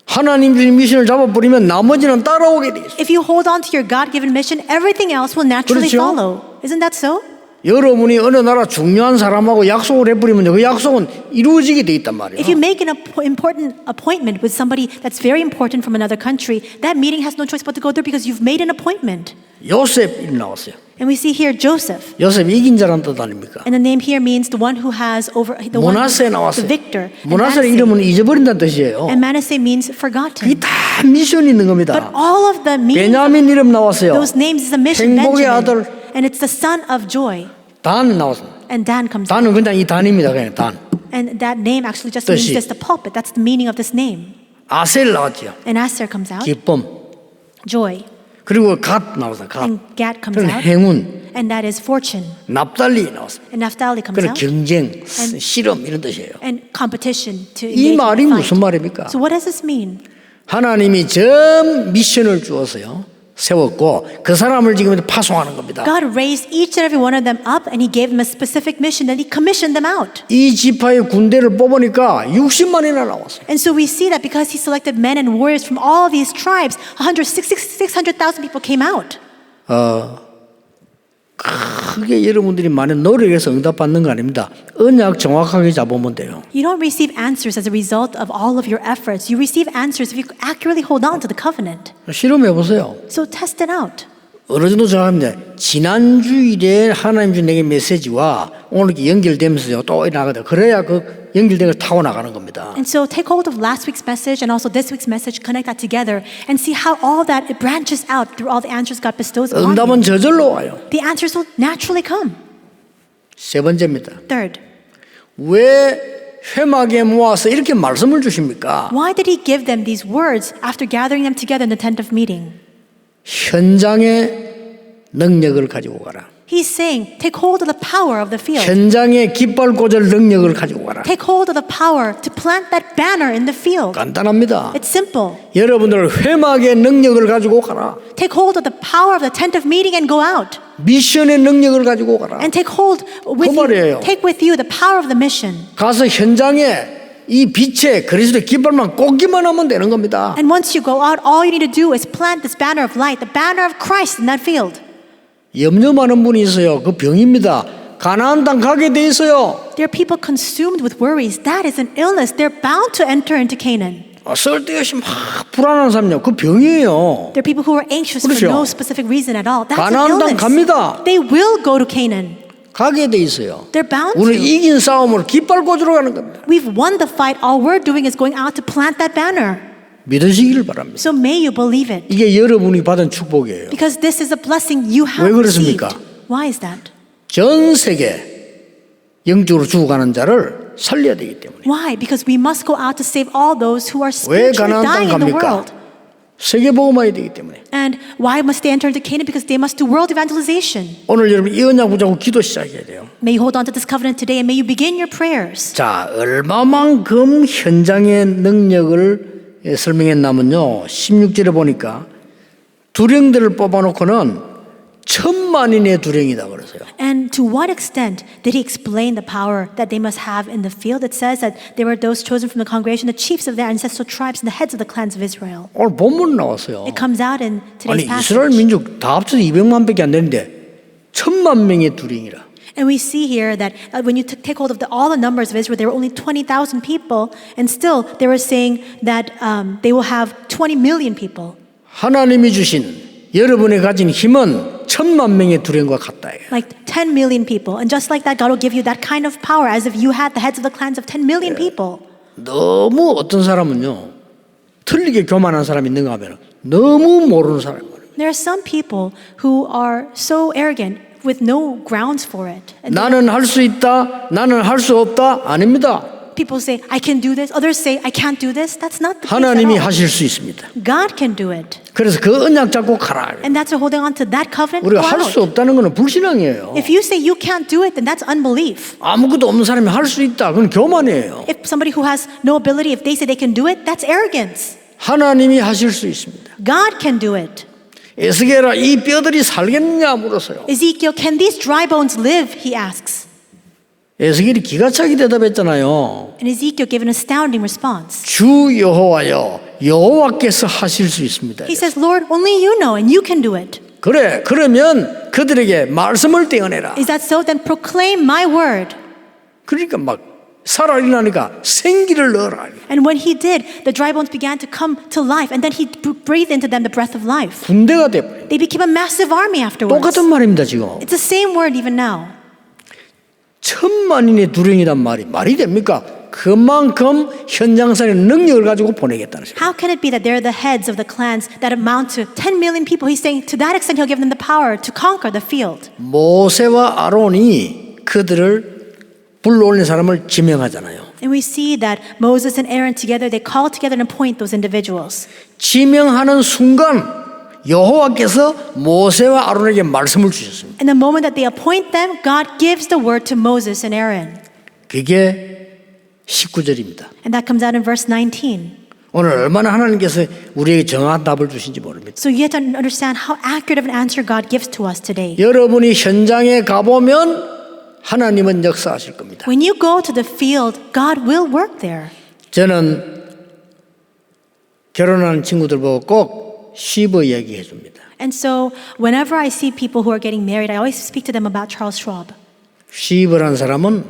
하나님 주신 미션을 잡아버리면 나머지는 따라오게 돼 있어요. If you hold on to your God-given mission, everything else will naturally 그렇죠? follow. Isn't that so? 여러분이 어느 나라 중요한 사람하고 약속을 해버리면 그 약속은 이루어지게 돼 있단 말이에요. If you make an important appointment with somebody that's very important from another country, that meeting has no choice but to go there because you've made an appointment. 요셉 이름 나왔어요. And we see here Joseph. 요셉 이긴 자라는 뜻 아닙니까? And the name here means the one who has over the one, 모나세 the 나왔어요. victor. And 모나세 Manasseh. 이름은 잊어버린다는 뜻이에요. And Manasseh means forgotten. 그게 다 미션이 있는 But 겁니다. all of the meanings of 베냐민 이름 나왔어요. those names is a mission. 행복의 Benjamin. 아들. And it's the son of joy. 단 나왔어요. And Dan comes out. 단은 그냥 이 단입니다. 그냥 단. And that name actually just means 뜻이. just the pulpit. That's the meaning of this name. 아셀 나왔죠. And Aser comes out. 기쁨. Joy. 그리고 갓 나왔어요. 갓. And Gad comes 그건 out. 행운. And that is fortune. 납달리 나왔어요. And Naphtali comes 그건 out. 경쟁, 실험 이런 뜻이에요. And competition to 이 engage 말이 in a 무슨 fight. 말입니까? So what does this mean? 하나님이 전 미션을 주어서요. 세웠고 그 사람을 지금 파송하는 겁니다. God raised each and every one of them up and he gave them a specific mission and he commissioned them out. 이 지파의 군대를 뽑으니까 60만이나 나왔어요. And so we see that because he selected men and warriors from all these tribes, 600,000 people came out. 크게 여러분들이 많은 노력해서 응답받는 거 아닙니다. 언약 정확하게 잡으면 돼요. You don't receive answers as a result of all of your efforts. You receive answers if you accurately hold on to the covenant. 실험해 보세요. So test it out. 어느 정도 정확합니다. 지난 주일에 하나님 준 내게 메시지와 오늘 이렇게 연결되면서요. 또 나가다. 그래야 그 연결된 걸 타고 나가는 겁니다. And so take hold of last week's message and also this week's message, connect that together and see how all that it branches out through all the answers God bestows upon you. 응답은 저절로 와요. The answers will naturally come. 세 번째입니다. Third, 왜 회막에 모아서 이렇게 말씀을 주십니까? why did he give them these words after gathering them together in the tent of meeting? 현장의 능력을 가지고 가라. He's saying, take hold of the power of the field. 현장의 깃발 꽂을 능력을 가지고 가라. Take hold of the power to plant that banner in the field. 간단합니다. It's simple. 여러분들 회막의 능력을 가지고 가라. Take hold of the power of the tent of meeting and go out. 미션의 능력을 가지고 가라. And take hold with 말이에요. you, take with you the power of the mission. 가서 현장에 이 빛에 그리스도의 깃발만 꽂기만 하면 되는 겁니다. And once you go out, all you need to do is plant this banner of light, the banner of Christ in that field. 염려 많은 분이 있어요. 그 병입니다. 가나안 땅 가게 돼 있어요. There are people consumed with worries. That is an illness. They're bound to enter into Canaan. 쓸데없이 막 불안한 사람요. 그 병이에요. There are people who are anxious 그렇죠. for no specific reason at all. That's an 가나안 땅 illness. 갑니다. They will go to Canaan. 가게 돼 있어요. They're bound 우리 to. 이긴 싸움으로 깃발 꽂으러 가는 겁니다. We've won the fight. All we're doing is going out to plant that banner. 믿으시기를 바랍니다. So may you believe it. 이게 여러분이 받은 축복이에요. Because this is a blessing you have 왜 received. 그렇습니까? Why is that? 전 세계 영적으로 죽어가는 자를 살려야 되기 때문에. Why? Because we must go out to save all those who are 왜 spiritually 가나안 땅 dying in the 갑니까? world. 세계 복음화해야 되기 때문에. And why must they enter into Canaan? Because they must do world evangelization. 오늘 여러분 이 언약 붙잡고 기도 시작해야 돼요. May you hold on to this covenant today and may you begin your prayers. 자, 얼마만큼 현장의 능력을 설명했냐면요. 16절에 보니까 두령들을 뽑아놓고는 10,000인의 두령이다 그러세요. And to what extent did he explain the power that they must have in the field? It says that they were those chosen from the congregation, the chiefs of their ancestral tribes, and the heads of the clans of Israel. 오늘 본문 나왔어요. It comes out in 아니 today's passage. 이스라엘 민족 다 합쳐서 200만밖에 안 되는데 10,000명의 두령이라. And we see here that when you take hold of all the numbers of Israel, there were only 20,000 people, and still they were saying that they will have 20 million people. 하나님이 주신 여러분이 가진 힘은 10,000명의 두령과 같다. Like 10 million people. And just like that, God will give you that kind of power as if you had the heads of the clans of 10 million people. 너무 어떤 사람은요. 틀리게 교만한 사람이 있는가 하면 너무 모르는 사람이 많아요. There are some people who are so arrogant with no grounds for it. And 나는 할 수 있다. 나는 할 수 없다. 아닙니다. people say, I can do this. Others say, I can't do this. That's not the case 하나님이 at all. 하실 수 있습니다. God can do it. 그래서 그 언약 잡고 가라. And that's why holding on to that covenant. 우리가 go 할 out. 수 없다는 것은 불신앙이에요. If you say you can't do it, then that's unbelief. 아무것도 없는 사람이 할 수 있다. 그건 교만이에요. If somebody who has no ability, if they say they can do it, that's arrogance. 하나님이 하실 수 있습니다. God can do it. 에스겔아 이 뼈들이 살겠느냐 물었어요. Ezekiel, can these dry bones live? He asks. 에스겔이 기가 차게 대답했잖아요. And Ezekiel gave an astounding response. 주 여호와여 여호와께서 하실 수 있습니다. He says, Lord, only you know and you can do it. 그래 그러면 그들에게 말씀을 떼어내라. Is that so? Then proclaim my word. 그러니까 막 살아나니까 생기를 넣어라. And when he did, the dry bones began to come to life, and then he breathed into them the breath of life. 군대가 돼버려. They became a massive army afterwards. 똑같은 말입니다 지금. It's the same word even now. 10,000인의 두령이란 말이 됩니까? 그만큼 현장상의 능력을 가지고 보내겠다는 소리. How can it be that they're the heads of the clans that amount to 10 million people? He's saying to that extent he'll give them the power to conquer the field. 모세와 아론이 그들을 불러 올린 사람을 지명하잖아요. And we see that Moses and Aaron together, they call together and appoint those individuals. 지명하는 순간 여호와께서 모세와 아론에게 말씀을 주셨습니다. In the moment that they appoint them, God gives the word to Moses and Aaron. 그게 19절입니다. And that comes out in verse 19. 오늘 얼마나 하나님께서 우리에게 정확한 답을 주신지 모릅니다. So you have to understand how accurate of an answer God gives to us today. 여러분이 현장에 가보면 하나님은 역사하실 겁니다. When you go to the field, God will work there. 저는 결혼하는 친구들 보고 꼭 쉬버 얘기해 줍니다. And so whenever I see people who are getting married, I always speak to them about Charles Schwab. 쉬버라는 사람은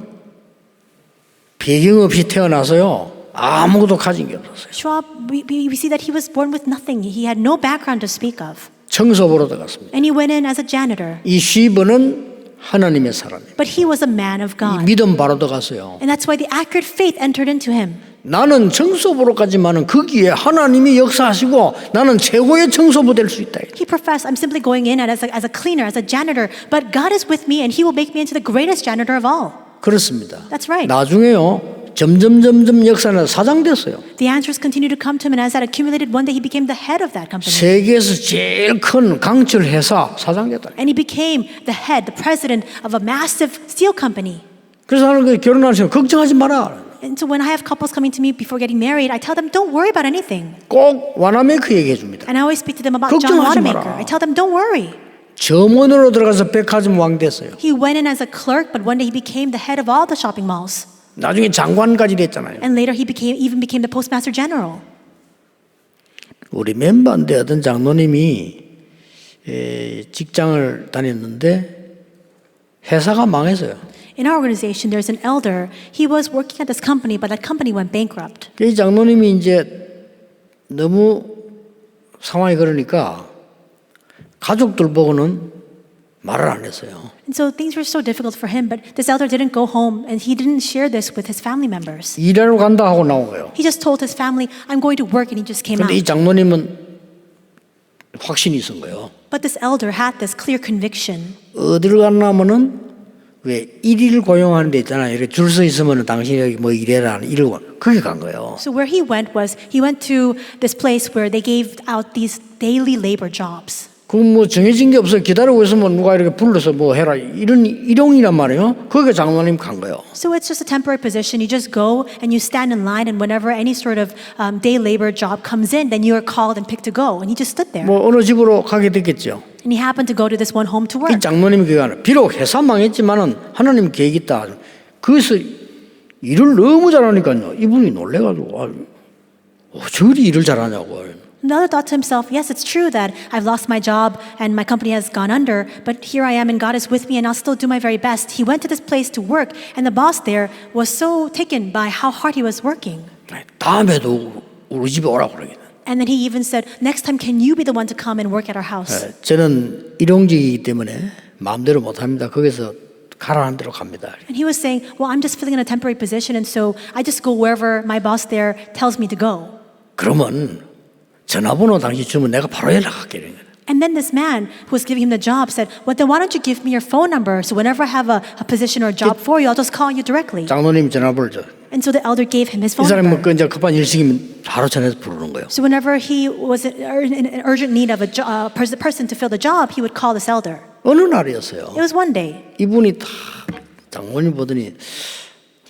배경 없이 태어나서요. 아무것도 가진 게 없었어요. Schwab, we see that he was born with nothing. He had no background to speak of. 청소부로 들어갔습니다. And he went in as a janitor. 이 쉬버는 하나님의 사람이에요. But he was a man of God. 믿음 바로 들어갔어요. And that's why the accurate faith entered into him. 나는 청소부로까지만은 거기에 하나님이 역사하시고 나는 최고의 청소부 될 수 있다. He professed, I'm simply going in as a cleaner, as a janitor, but God is with me and he will make me into the greatest janitor of all. 그렇습니다. That's right. 나중에요. 점점 역사는 사장 됐어요. The answers continued to come to him, and as that accumulated, one day he became the head of that company. 세계에서 제일 큰 강철 회사 사장 됐다. And he became the head, the president of a massive steel company. 그래서 나는 그 결혼하는 시간 걱정하지 마라. And so when I have couples coming to me before getting married, I tell them, don't worry about anything. 꼭 와나메이크 얘기해 줍니다. And I always speak to them about John 걱정하지 Wanamaker. 마라. I tell them, don't worry. 점원으로 들어가서 백화점 왕 됐어요. He went in as a clerk, but one day he became the head of all the shopping malls. 나중에 장관까지 됐잖아요. And later he even became the postmaster general. 우리 멤버인데 어떤 장로님이 직장을 다녔는데 회사가 망했어요. In our organization, there's an elder. He was working at this company, but that company went bankrupt. 이 장로님이 이제 너무 상황이 그러니까 가족들 보고는 말을 안 했어요. And so things were so difficult for him, but this elder didn't go home and he didn't share this with his family members. 일하러 간다 하고 나온 거예요. He just told his family, I'm going to work, and he just came 근데 이 out. 장로님은 확신이 있은 거예요. But this elder had this clear conviction. 어디를 갔냐면은 왜 일일 고용하는 데 있잖아요. 이렇게 줄 서 있으면 당신이 여기 뭐 일해라 일을 거기 간 거예요. So where he went was, he went to this place where they gave out these daily labor jobs. 그 뭐 정해진 게 없어 기다리고 있으면 누가 이렇게 불러서 뭐 해라 이런 일용이란 말이에요. 거기가 장로님 간 거예요. So it's just a temporary position. You just go and you stand in line, and whenever any sort of day labor job comes in, then you are called and picked to go. And he just stood there. 뭐 어느 집으로 가게 됐겠죠. And he happened to go to this one home to 이 work. 장로님이 그게 아니라 비록 회사 망했지만은 하나님 계획이 있다. 거기서 일을 너무 잘하니까요. 이분이 놀래가지고 저리 일을 잘하냐고. The other thought to himself, yes, it's true that I've lost my job and my company has gone under, but here I am and God is with me and I'll still do my very best. He went to this place to work, and the boss there was so taken by how hard he was working. 다음에도 우리 집에 오라고 그러겠네. And then he even said, next time, can you be the one to come and work at our house? 저는 일용직이기 때문에 마음대로 못합니다. 거기서 가라는 대로 갑니다. And he was saying, well, I'm just filling in a temporary position, and so I just go wherever my boss there tells me to go. 그러면 전화번호 당신 주면 내가 바로 연락할게. And then this man who was giving him the job said, well, then why don't you give me your phone number, so whenever I have a position or a job for you, I'll just call you directly. 장로님 전화번호 줘. And so the elder gave him his 이 phone 사람이 number. 뭐 이제 급한 일 생기면 바로 전화해서 부르는 거예요. So whenever he was in urgent need of a person to fill the job, he would call this elder. 어느 날이었어요. It was one day. 이분이 다 장모님 보더니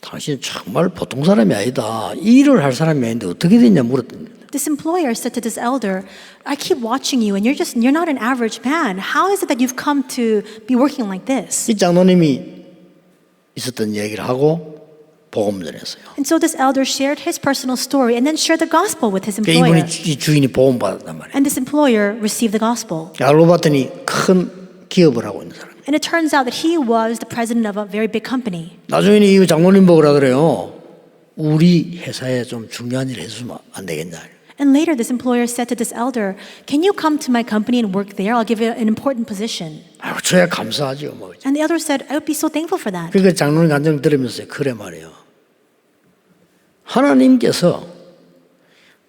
당신 정말 보통 사람이 아니다. 이 일을 할 사람이 아닌데 어떻게 됐냐 물었더니 This employer said to this elder, I keep watching you and you're not an average man. How is it that you've come to be working like this? 이 장로님이 있었던 얘기를 하고 복음 전했어요. And so this elder shared his personal story and then shared the gospel with his 이분이 employer. 이 주인이 복음 받았단 말이에요. And this employer received the gospel. 알고 봤더니 큰 기업을 하고 있는 사람. And it turns out that he was the president of a very big company. 나중에는 이 장로님 보고 그러더래요. 우리 회사에 좀 중요한 일 해주면 안 되겠냐. And later this employer said to this elder, can you come to my company and work there? I'll give you an important position. 아유, 저야 감사하죠. 뭐. And the elder said, I would be so thankful for that. 그러니까 장로님 간증 들으면서 그래 말이에요. 하나님께서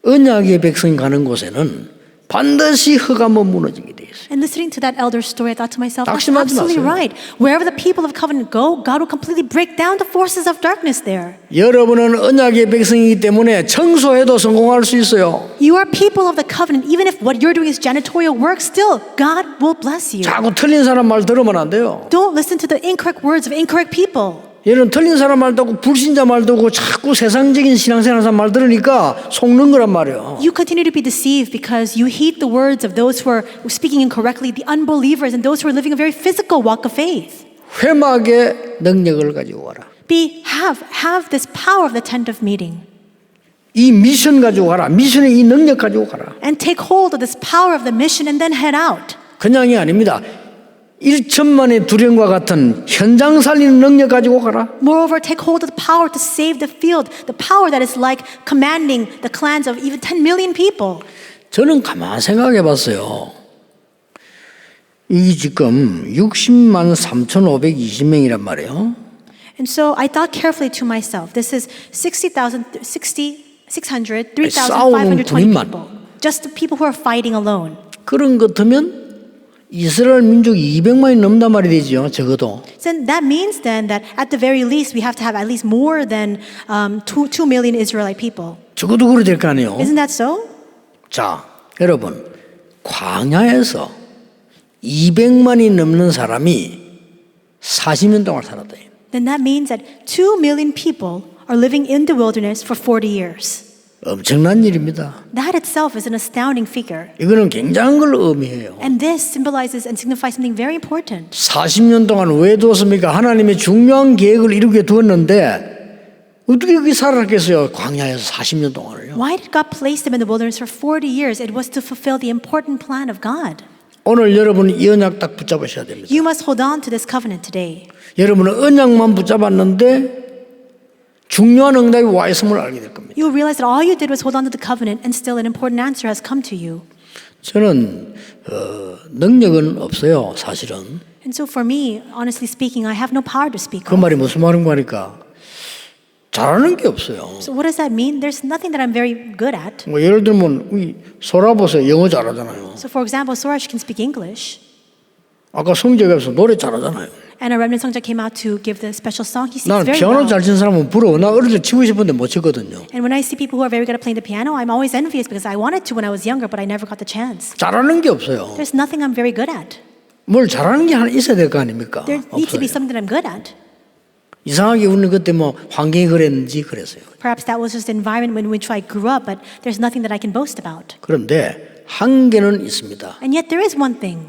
언약의 백성이 가는 곳에는 반드시 흑암은 무너지게 돼 있어요. And listening to that elder story, I thought to myself, that's 낙심하지 absolutely 마세요. right. Wherever the people of covenant go, God will completely break down the forces of darkness there. 여러분은 언약의 백성이기 때문에 청소해도 성공할 수 있어요. You are people of the covenant. Even if what you're doing is janitorial work, still, God will bless you. 자꾸 틀린 사람 말 들으면 안 돼요. Don't listen to the incorrect words of incorrect people. 얘는 틀린 사람 말 듣고 불신자 말 듣고 자꾸 세상적인 신앙생활 사람 말 들으니까 속는 거란 말이에요. You continue to be deceived because you heed the words of those who are speaking incorrectly, the unbelievers, and those who are living a very physical walk of faith. 회막의 능력을 가지고 와라. Have this power of the tent of meeting. 이 미션 가지고 가라. 미션의 이 능력 가지고 가라. And take hold of this power of the mission and then head out. 그냥이 아닙니다. 1천만의 두령과 같은 현장 살리는 능력 가지고 가라. Moreover, take hold of the power to save the field, the power that is like commanding the clans of even 10 million people. 저는 가만 생각해 봤어요. 이게 지금 60만 3,520명이란 말이에요. And so I thought carefully to myself, this is 600, 3,520 people. Just the people who are fighting alone. 그런 것 같으면 이스라엘 민족이 200만이 넘단 말이 되죠. 적어도. So that means then that at the very least we have to have at least more than 2 million Israelite people. 적어도 그래야 될 거 아니에요. Isn't that so? 자, 여러분 광야에서 200만이 넘는 사람이 40년 동안 살았다. Then that means that 2 million people are living in the wilderness for 40 years. 엄청난 일입니다. That itself is an astounding figure. 이거는 굉장한 걸 의미해요. And this symbolizes and signifies something very important. 40년 동안 왜 두었습니까? 하나님의 중요한 계획을 이루게 두었는데 어떻게 그게 살아났겠어요? 광야에서 40년 동안을요. Why did God place them in the wilderness for 40 years? It was to fulfill the important plan of God. 오늘 여러분은 이 언약 딱 붙잡으셔야 됩니다. You must hold on to this covenant today. 여러분은 언약만 붙잡았는데 중요한 응답이 와 있음을 알게 될 겁니다. You will realize that all you did was hold on to the covenant and still an important answer has come to you. 저는 능력은 없어요, 사실은. And so for me, honestly speaking, I have no power to speak 그 of. 말이 무슨 말인가 하니까 잘하는 게 없어요. So what does that mean? There's nothing that I'm very good at. 뭐 예를 들면 우리 소라 보세요, 영어 잘하잖아요. So for example, Sorash can speak English. 아까 성적에서 노래 잘하잖아요. And a remnant songja came out to give the special song. He sings 나는 very 피아노 well. 잘 치는 사람은 부러워. 나 어릴 때 치고 싶은데 못 쳤거든요. And when I see people who are very good at playing the piano, I'm always envious because I wanted to when I was younger, but I never got the chance. 잘하는 게 없어요. There's nothing I'm very good at. 뭘 잘하는 게 하나 있어야 될 거 아닙니까? There needs to be 없어요. something that I'm good at. 이상하게 우리는 그때 뭐 환경이 그랬는지 그랬어요. Perhaps that was just the environment in which I grew up, but there's nothing that I can boast about. 그런데 한계는 있습니다. And yet there is one thing.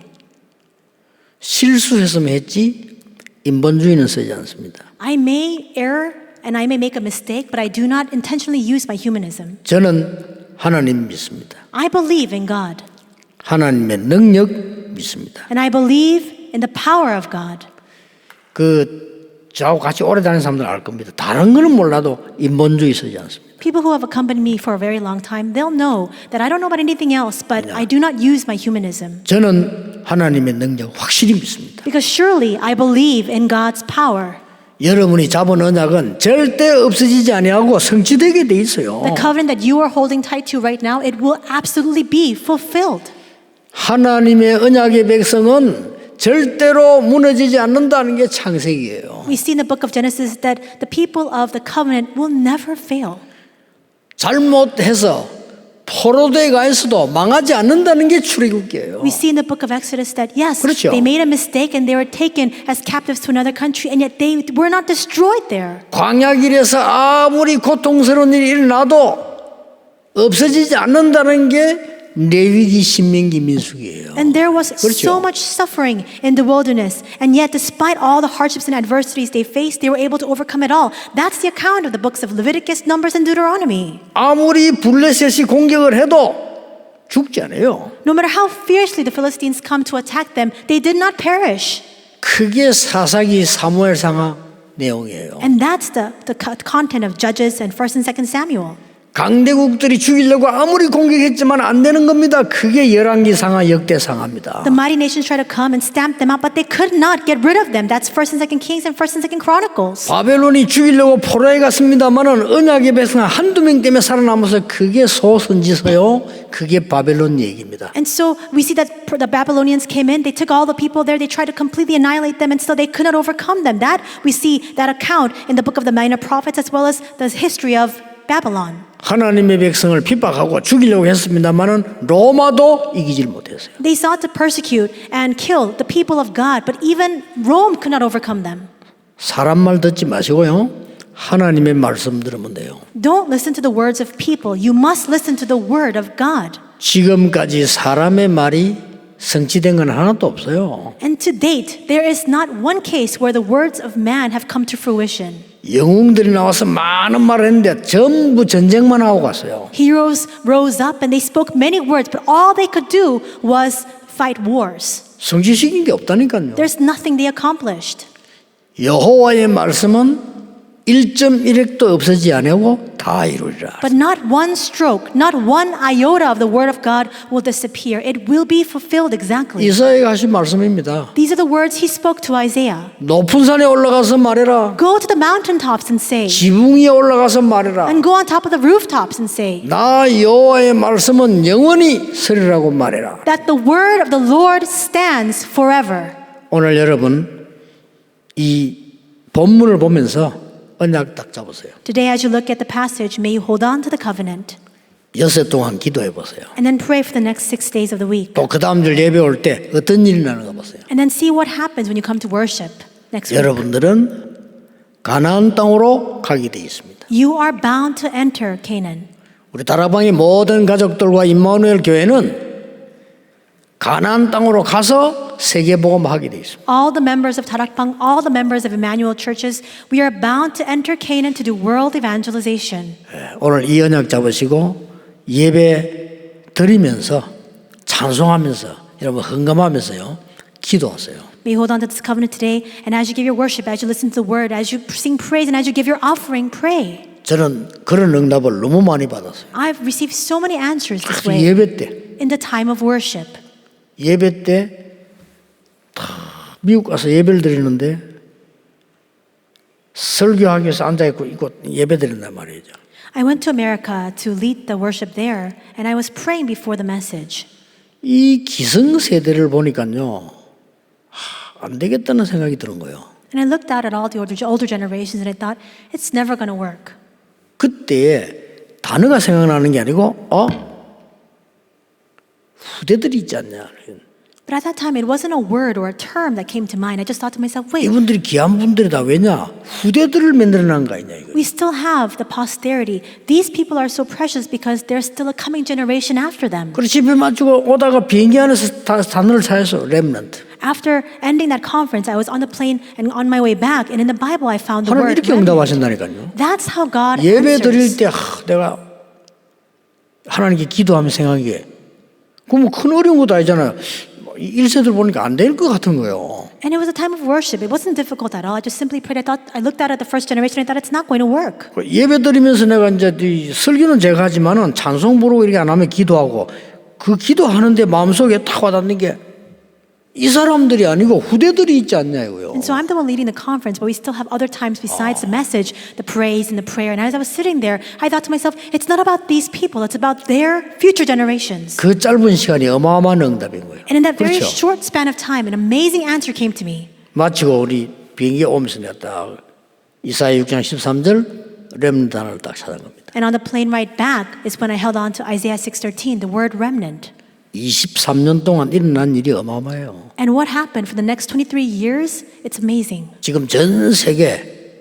실수했으면 했지 인본주의는 쓰지 않습니다. I may err and I may make a mistake, but I do not intentionally use my humanism. 저는 하나님 믿습니다. I believe in God. 하나님의 능력 믿습니다. And I believe in the power of God. 저하고 같이 오래 다니는 사람들은 알 겁니다. 다른 거는 몰라도 인본주의 쓰지 않습니다. People who have accompanied me for a very long time, they'll know that I don't know about anything else, but I do not use my humanism. 저는 하나님의 능력 확실히 믿습니다. Because surely I believe in God's power. 여러분이 잡은 언약은 절대 없어지지 아니하고 성취되게 돼 있어요. The covenant that you are holding tight to right now, it will absolutely be fulfilled. 하나님의 언약의 백성은 절대로 무너지지 않는다는 게 창세기예요. We see in the book of Genesis that the people of the covenant will never fail. 잘못해서 포로되에 가 있어도 망하지 않는다는 게 출애굽기예요. We see in the book of Exodus that yes, 그렇죠. they made a mistake and they were taken as captives to another country, and yet they were not destroyed there. 광야길에서 아무리 고통스러운 일이 일어나도 없어지지 않는다는 게 레위기, 신명기, 민수기예요. And there was 그렇죠. so much suffering in the wilderness, and yet despite all the hardships and adversities they faced, they were able to overcome it all. That's the account of the books of Leviticus, Numbers, and Deuteronomy. 아무리 블레셋이 공격을 해도 죽지 않아요. No matter how fiercely the Philistines come to attack them, they did not perish. 그게 사사기 사무엘상하 내용이에요. And that's the content of Judges and 1st and 2nd Samuel. 강대국들이 죽이려고 아무리 공격했지만 안 되는 겁니다. 그게 열왕기상하 역대상하입니다. The mighty nations try to come and stamp them out, but they could not get rid of them. That's 1st and 2nd Kings and 1st and 2nd Chronicles. 바벨론이 죽이려고 포로에 갔습니다만은 언약의 백성 한두 명 때문에 살아남아서 그게 소선지서요. 그게 바벨론 얘기입니다. And so we see that the Babylonians came in, they took all the people there, they tried to completely annihilate them, and still they could not overcome them. That we see that account in the book of the Minor Prophets as well as the history of Babylon. 하나님의 백성을 핍박하고 죽이려고 했습니다만은 로마도 이기질 못했어요. They sought to persecute and kill the people of God, but even Rome could not overcome them. 사람 말 듣지 마시고요. 하나님의 말씀 들으면 돼요. Don't listen to the words of people. You must listen to the word of God. 지금까지 사람의 말이 성취된 건 하나도 없어요. And to date, there is not one case where the words of man have come to fruition. 영웅들이 나와서 많은 말을 했는데 전부 전쟁만 하고 갔어요. Heroes rose up and they spoke many words, but all they could do was fight wars. 성취시킨 게 없다니까요. There's nothing they accomplished. 여호와의 말씀은 1.1획도 없어지지 아니하고 다 이루리라. But not one stroke, not one iota of the word of God will disappear. It will be fulfilled exactly. 이사야가 하신 말씀입니다. These are the words he spoke to Isaiah. 높은 산에 올라가서 말해라. Go to the mountaintops and say, 지붕 위에 올라가서 말해라. and go on top of the rooftops and say, 나 여호와의 말씀은 영원히 서리라고 말해라. that the word of the Lord stands forever. 오늘 여러분 이 본문을 보면서 언약 딱 잡으세요. Today, as you look at the passage, may you hold on to the covenant 여섯 동안 기도해 보세요. and then pray for the next 6 days of the week. 또 그 다음 줄 예배 올 때 어떤 일이 나는가 보세요. And then see what happens when you come to worship next week. 여러분들은 가나안 땅으로 가게 돼 있습니다. You are bound to enter Canaan. 우리 다락방의 모든 가족들과 임마누엘 교회는 가나안 땅으로 가서 세계복음하게 돼 있습니다. All the members of Tarakpang, all the members of Emmanuel churches, we are bound to enter Canaan to do world evangelization. 오늘 이 언약 잡으시고 예배 드리면서 찬송하면서 여러분 헌금하면서요 기도하세요. May you hold on to this covenant today, and as you give your worship, as you listen to the word, as you sing praise, and as you give your offering, pray. 저는 그런 응답을 너무 많이 받았어요. I've received so many answers this way 예배 때 in the time of worship. 예배 때 미국 가서 예배를 드리는데 설교하기 위해서 앉아있고 예배 드린단 말이죠. I went to America to lead the worship there, and I was praying before the message. 이 기성세대를 보니까요 안 되겠다는 생각이 드는 거예요. And I looked out at all the older generations, and I thought, it's never going to work. 그때 단어가 생각나는 게 아니고 후대들이 있지 않냐. But at that time, it wasn't a word or a term that came to mind. I just thought to myself, wait, 이분들이 귀한 분들이다. 왜냐? 후대들을 만들어낸 거 아니냐 이거. we still have the posterity. These people are so precious because there's still a coming generation after them. 그래서 집에 마치고 오다가 비행기 안에서 단어를 찾아서 렘넌트. After ending that conference, I was on the plane and on my way back, and in the Bible, I found the 하나님 word 이렇게 remnant. 응답하신다니까요. That's how God 예배 드릴 answers. 때 내가 하나님께 기도하며 생각하기에 그럼 큰 어려운 것도 아니잖아요. 1세들 보니까 안 될 것 같은 거예요. And it was a time of worship. It wasn't difficult at all. I just simply prayed. I looked out at the first generation. I thought it's not going to work. 예배 드리면서 내가 이제 이 설교는 제가 하지만은 찬송 부르고 이렇게 안 하면 기도하고 그 기도하는데 마음속에 딱 와닿는 게 이 사람들이 아니고 후대들이 있지 않냐 이거요. And so I'm the one leading the conference, but we still have other times besides the message, the praise and the prayer. And as I was sitting there, I thought to myself, it's not about these people. It's about their future generations. 그 짧은 시간이 어마어마한 응답인 거예요. And in that very 그렇죠? short span of time, an amazing answer came to me. 마치고 우리 비행기에 오면서 내가 딱 이사야 6장 13절 렘넌트 단어를 딱 찾은 겁니다. And on the plane ride back is when I held on to Isaiah 6:13, the word remnant. 23년 동안 일어난 일이 어마어마해요. And what happened for the next 23 years? It's amazing. 지금 전 세계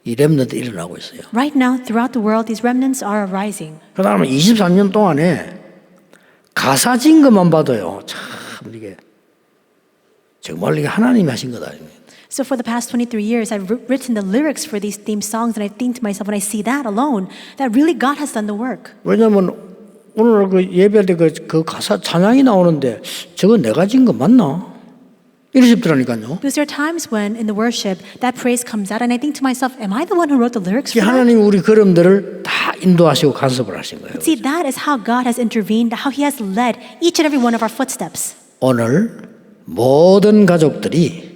이 렘넌트 일어나고 있어요. Right now, throughout the world, these remnants are arising. 그다음에 23년 동안에 가사 증거만 봐도요. 참 이게 정말 이게 하나님이 하신 거다. So for the past 23 years, I've written the lyrics for these theme songs, and I think to myself, when I see that alone, that really God has done the work. 왜냐하면 오늘 그 예배할 때 그 가사 찬양이 나오는데 저거 내가 진 거 맞나? 이래 싶더라니까요. Because there are times when in the worship that praise comes out, and I think to myself, am I the one who wrote the lyrics for that? 하나님 우리 걸음들을 다 다 인도하시고 간섭을 하신 거예요. See, that is how God has intervened, how He has led each and every one of our footsteps. 오늘 모든 가족들이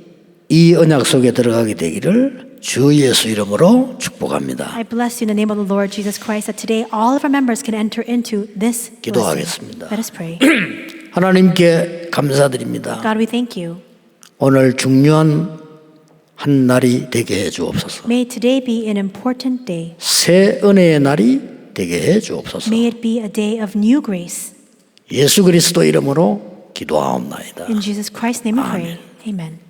이 언약 속에 들어가게 되기를 주 예수 이름으로 축복합니다. I bless you in the name of the Lord Jesus Christ that today all of our members can enter into this blessing. 기도하겠습니다. Let us pray. 하나님께 감사드립니다. God, we thank you. 오늘 중요한 한 날이 되게 해 주옵소서. May today be an important day. 새 은혜의 날이 되게 해 주옵소서. May it be a day of new grace. 예수 그리스도 이름으로 기도하옵나이다. In Jesus Christ's name we pray. Amen.